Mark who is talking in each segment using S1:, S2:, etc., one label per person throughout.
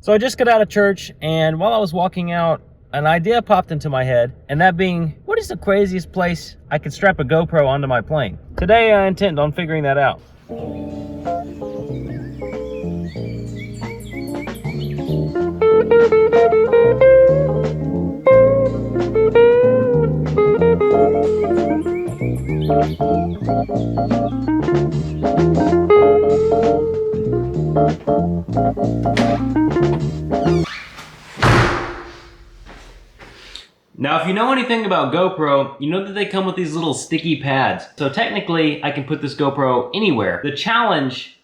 S1: So I just got out of church, and while I was walking out, an idea popped into my head, and that being, what is the craziest place I could strap a GoPro onto my plane? Today I intend on figuring that out. Now, if you know anything about GoPro, you know that they come with these little sticky pads. So technically, I can put this GoPro anywhere. The challenge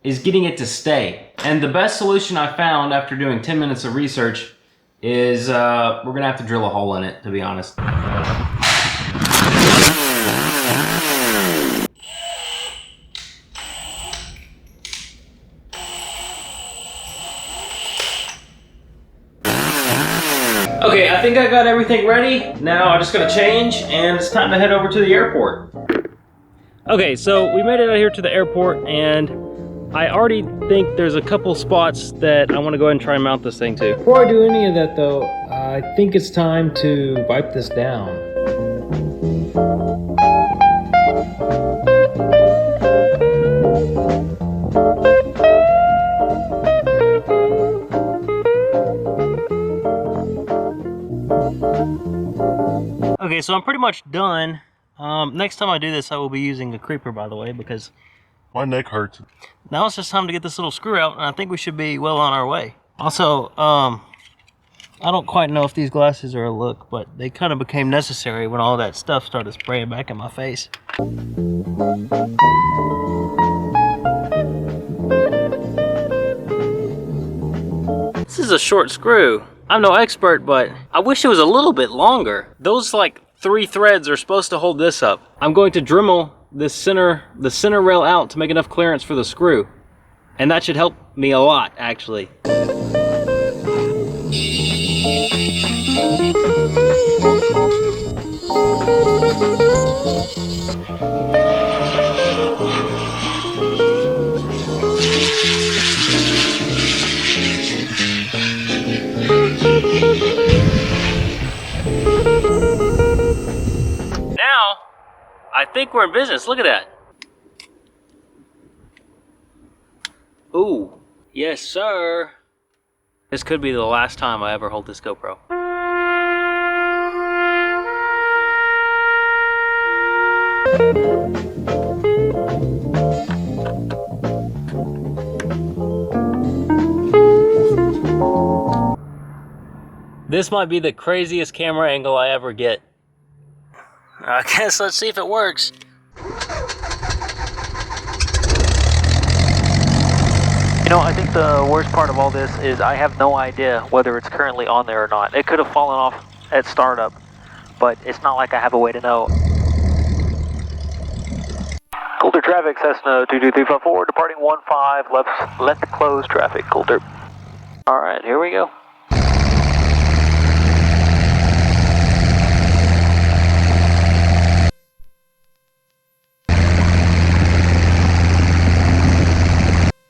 S1: is getting it to stay. And the best solution I found after doing 10 minutes of research is we're gonna have to drill a hole in it, to be honest. Okay, I think I got everything ready. Now I just gotta change, and it's time to head over to the airport. Okay, so we made it out here to the airport, and I already think there's a couple spots that I want to go ahead and try and mount this thing to. Before I do any of that though, I think it's time to wipe this down. Okay, so I'm pretty much done. Next time I do this, I will be using a creeper, by the way, because
S2: my neck hurts.
S1: Now it's just time to get this little screw out, and I think we should be well on our way. Also, I don't quite know if these glasses are a look, but they kind of became necessary when all that stuff started spraying back in my face. This is a short screw. I'm no expert, but I wish it was a little bit longer. Those like 3 threads are supposed to hold this up. I'm going to Dremel the center rail out to make enough clearance for the screw. And that should help me a lot, actually. Now, I think we're in business. Look at that. Ooh, yes sir. This could be the last time I ever hold this GoPro. This might be the craziest camera angle I ever get. I guess let's see if it works. You know, I think the worst part of all this is I have no idea whether it's currently on there or not. It could have fallen off at startup, but it's not like I have a way to know. Coulter traffic, Cessna 22354, departing 15, left close traffic, Coulter. Alright, here we go.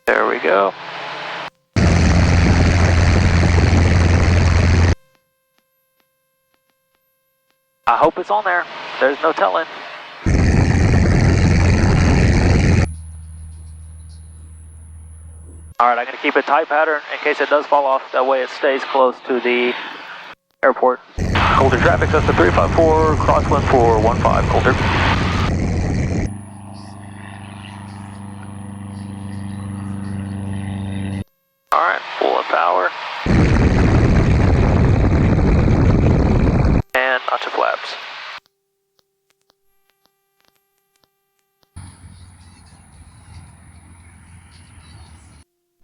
S1: There we go. I hope it's on there. There's no telling. Alright, I'm going to keep a tight pattern in case it does fall off. That way it stays close to the airport. Coulter traffic, Cessna 354, crosswind for 15, Coulter. Alright, full of power. And notch of flaps.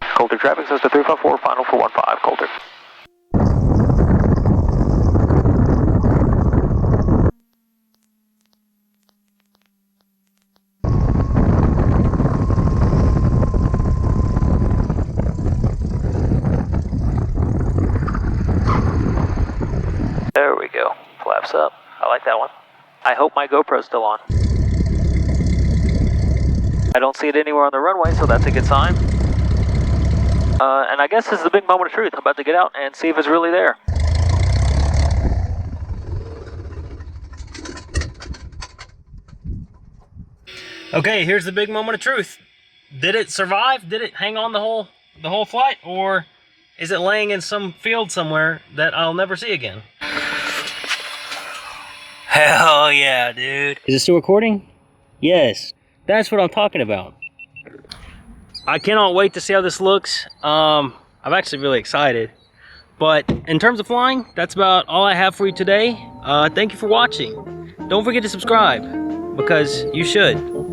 S1: Coulter traffic, Cessna 354, final for 15, Coulter. There we go. Flaps up. I like that one. I hope my GoPro's still on. I don't see it anywhere on the runway, so that's a good sign. And I guess this is the big moment of truth. I'm about to get out and see if it's really there. Okay, here's the big moment of truth. Did it survive? Did it hang on the whole flight? Or is it laying in some field somewhere that I'll never see again? Hell yeah, dude. Is it still recording? Yes. That's what I'm talking about. I cannot wait to see how this looks. I'm actually really excited. But in terms of flying, that's about all I have for you today. Thank you for watching. Don't forget to subscribe, because you should.